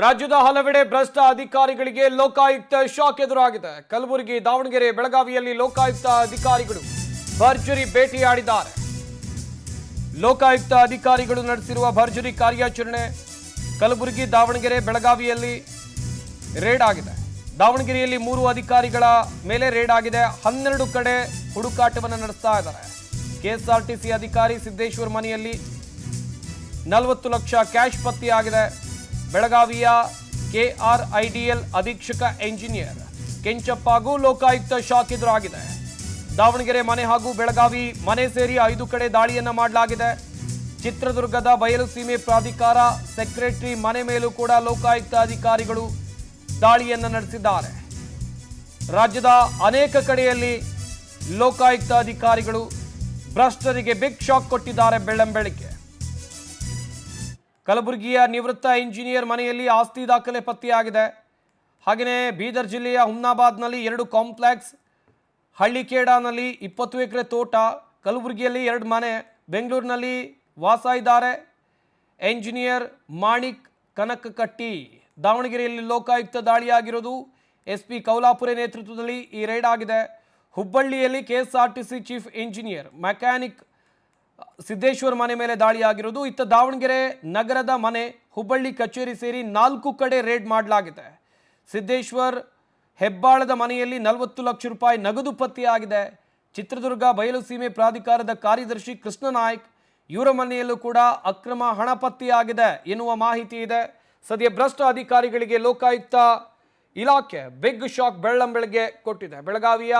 ರಾಜ್ಯದ ಹಲವೆಡೆ ಭ್ರಷ್ಟ ಅಧಿಕಾರಿಗಳಿಗೆ ಲೋಕಾಯುಕ್ತ ಶಾಕ್ ಎದುರಾಗಿದೆ. ಕಲಬುರಗಿ, ದಾವಣಗೆರೆ, ಬೆಳಗಾವಿಯಲ್ಲಿ ಲೋಕಾಯುಕ್ತ ಅಧಿಕಾರಿಗಳು ಭರ್ಜರಿ ಭೇಟಿಯಾಡಿದ್ದಾರೆ. ಲೋಕಾಯುಕ್ತ ಅಧಿಕಾರಿಗಳು ನಡೆಸಿರುವ ಭರ್ಜರಿ ಕಾರ್ಯಾಚರಣೆ ಕಲಬುರಗಿ, ದಾವಣಗೆರೆ, ಬೆಳಗಾವಿಯಲ್ಲಿ ರೇಡ್ ಆಗಿದೆ. ದಾವಣಗೆರೆಯಲ್ಲಿ 3 ಅಧಿಕಾರಿಗಳ ಮೇಲೆ ರೇಡ್ ಆಗಿದೆ. 12 ಕಡೆ ಹುಡುಕಾಟವನ್ನು ನಡೆಸ್ತಾ ಇದ್ದಾರೆ. ಕೆಎಸ್ಆರ್ಟಿಸಿ ಅಧಿಕಾರಿ ಸಿದ್ದೇಶ್ವರ್ ಮನೆಯಲ್ಲಿ 40 ಲಕ್ಷ ಕ್ಯಾಶ್ ಪತ್ತೆಯಾಗಿದೆ. ಬೆಳಗಾವಿಯ KRIDL ಅಧೀಕ್ಷಕ ಎಂಜಿನಿಯರ್ ಕೆಂಚಪ್ಪಗೂ ಲೋಕಾಯುಕ್ತ ಶಾಕ್ ಎದುರಾಗಿದೆ. ದಾವಣಗೆರೆ ಮನೆ ಹಾಗೂ ಬೆಳಗಾವಿ ಮನೆ ಸೇರಿ 5 ಕಡೆ ದಾಳಿಯನ್ನ ಮಾಡಲಾಗಿದೆ. ಚಿತ್ರದುರ್ಗದ ಬಯಲುಸೀಮೆ ಪ್ರಾಧಿಕಾರ ಸೆಕ್ರೆಟರಿ ಮನೆ ಮೇಲೂ ಕೂಡ ಲೋಕಾಯುಕ್ತ ಅಧಿಕಾರಿಗಳು ದಾಳಿಯನ್ನ ನಡೆಸಿದ್ದಾರೆ. ರಾಜ್ಯದ ಅನೇಕ ಕಡೆಯಲ್ಲಿ ಲೋಕಾಯುಕ್ತ ಅಧಿಕಾರಿಗಳು ಭ್ರಷ್ಟರಿಗೆ ಬಿಗ್ ಶಾಕ್ ಕೊಟ್ಟಿದ್ದಾರೆ. ಬೆಳ್ಳಂಬೆಳಗ್ಗೆ ಕಲಬುರಗಿಯ ನಿವೃತ್ತ ಇಂಜಿನಿಯರ್ ಮನೆಯಲ್ಲಿ ಆಸ್ತಿ ದಾಖಲೆ ಪತ್ತೆಯಾಗಿದೆ. ಹಾಗೆಯೇ ಬೀದರ್ ಜಿಲ್ಲೆಯ ಹುಮ್ನಾಬಾದ್ನಲ್ಲಿ 2 ಕಾಂಪ್ಲೆಕ್ಸ್, ಹಳ್ಳಿಕೇಡಾನಲ್ಲಿ 20 ಎಕರೆ ತೋಟ, ಕಲಬುರಗಿಯಲ್ಲಿ 2 ಮನೆ, ಬೆಂಗಳೂರಿನಲ್ಲಿ ವಾಸ ಇದ್ದಾರೆ ಎಂಜಿನಿಯರ್ ಮಾಣಿಕ್ ಕನಕಕಟ್ಟಿ. ದಾವಣಗೆರೆಯಲ್ಲಿ ಲೋಕಾಯುಕ್ತ ದಾಳಿಯಾಗಿರೋದು. SP ಕೌಲಾಪುರೆ ನೇತೃತ್ವದಲ್ಲಿ ಈ ರೈಡ್ ಆಗಿದೆ. ಹುಬ್ಬಳ್ಳಿಯಲ್ಲಿ KSRTC chief engineer mechanic Siddeshwar ಮನೆ ಮೇಲೆ ದಾಳಿಯಾಗಿರೋದು. ಇತ್ತ ದಾವಣಗೆರೆ ನಗರದ ಮನೆ, ಹುಬ್ಬಳ್ಳಿ ಕಚೇರಿ ಸೇರಿ 4 ಕಡೆ ರೇಡ್ ಮಾಡಲಾಗಿದೆ. ಸಿದ್ದೇಶ್ವರ್ ಹೆಬ್ಬಾಳದ ಮನೆಯಲ್ಲಿ 40 ಲಕ್ಷ ರೂಪಾಯಿ ನಗದು ಪತ್ತೆಯಾಗಿದೆ. ಚಿತ್ರದುರ್ಗ ಬಯಲುಸೀಮೆ ಪ್ರಾಧಿಕಾರದ ಕಾರ್ಯದರ್ಶಿ ಕೃಷ್ಣ ನಾಯ್ಕ್ ಇವರ ಮನೆಯಲ್ಲೂ ಕೂಡ ಅಕ್ರಮ ಹಣ ಪತ್ತೆಯಾಗಿದೆ ಎನ್ನುವ ಮಾಹಿತಿ ಇದೆ. ಸದ್ಯ ಭ್ರಷ್ಟ ಅಧಿಕಾರಿಗಳಿಗೆ ಲೋಕಾಯುಕ್ತ ಇಲಾಖೆ ಬಿಗ್ ಶಾಕ್ ಬೆಳ್ಳಂಬೆಳಗ್ಗೆ ಕೊಟ್ಟಿದೆ. ಬೆಳಗಾವಿಯ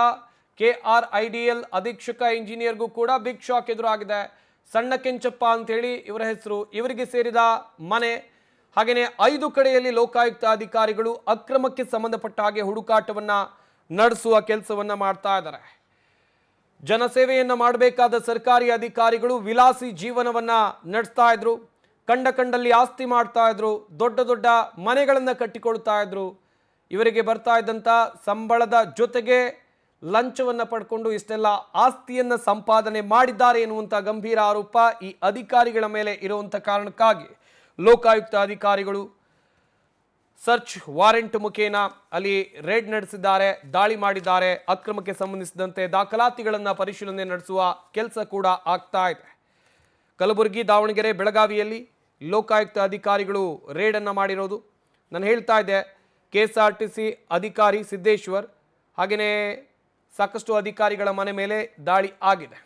KRIDL ಅಧೀಕ್ಷಕ ಇಂಜಿನಿಯರ್ಗೂ ಕೂಡ ಬಿಗ್ ಶಾಕ್ ಎದುರಾಗಿದೆ. ಸಣ್ಣ ಕೆಂಚಪ್ಪ ಅಂತೇಳಿ ಇವರ ಹೆಸರು. ಇವರಿಗೆ ಸೇರಿದ ಮನೆ, ಹಾಗೆಯೇ 5 ಕಡೆಯಲ್ಲಿ ಲೋಕಾಯುಕ್ತ ಅಧಿಕಾರಿಗಳು ಅಕ್ರಮಕ್ಕೆ ಸಂಬಂಧಪಟ್ಟ ಹಾಗೆ ಹುಡುಕಾಟವನ್ನು ನಡೆಸುವ ಕೆಲಸವನ್ನು ಮಾಡ್ತಾ ಇದ್ದಾರೆ. ಜನಸೇವೆಯನ್ನು ಮಾಡಬೇಕಾದ ಸರ್ಕಾರಿ ಅಧಿಕಾರಿಗಳು ವಿಲಾಸಿ ಜೀವನವನ್ನು ನಡೆಸ್ತಾ ಇದ್ರು. ಕಂಡಲ್ಲಿ ಆಸ್ತಿ ಮಾಡ್ತಾ ಇದ್ರು. ದೊಡ್ಡ ದೊಡ್ಡ ಮನೆಗಳನ್ನು ಕಟ್ಟಿಕೊಳ್ತಾ ಇದ್ರು. ಇವರಿಗೆ ಬರ್ತಾ ಇದ್ದಂಥ ಸಂಬಳದ ಜೊತೆಗೆ ಲಂಚವನ್ನು ಪಡ್ಕೊಂಡು ಇಷ್ಟೆಲ್ಲ ಆಸ್ತಿಯನ್ನು ಸಂಪಾದನೆ ಮಾಡಿದ್ದಾರೆ ಎನ್ನುವಂಥ ಗಂಭೀರ ಆರೋಪ ಈ ಅಧಿಕಾರಿಗಳ ಮೇಲೆ ಇರುವಂಥ ಕಾರಣಕ್ಕಾಗಿ ಲೋಕಾಯುಕ್ತ ಅಧಿಕಾರಿಗಳು ಸರ್ಚ್ ವಾರೆಂಟ್ ಮುಖೇನ ಅಲ್ಲಿ ರೇಡ್ ನಡೆಸಿದ್ದಾರೆ, ದಾಳಿ ಮಾಡಿದ್ದಾರೆ. ಅಕ್ರಮಕ್ಕೆ ಸಂಬಂಧಿಸಿದಂತೆ ದಾಖಲಾತಿಗಳನ್ನು ಪರಿಶೀಲನೆ ನಡೆಸುವ ಕೆಲಸ ಕೂಡ ಆಗ್ತಾ ಇದೆ. ಕಲಬುರಗಿ, ದಾವಣಗೆರೆ, ಬೆಳಗಾವಿಯಲ್ಲಿ ಲೋಕಾಯುಕ್ತ ಅಧಿಕಾರಿಗಳು ರೇಡನ್ನು ಮಾಡಿರೋದು. ನಾನು ಹೇಳ್ತಾ ಇದ್ದೆ, KSRTC ಅಧಿಕಾರಿ ಸಿದ್ದೇಶ್ವರ್ ಹಾಗೆಯೇ ಸಾಕಷ್ಟು ಅಧಿಕಾರಿಗಳ ಮನೆ ಮೇಲೆ ದಾಳಿ ಆಗಿದೆ.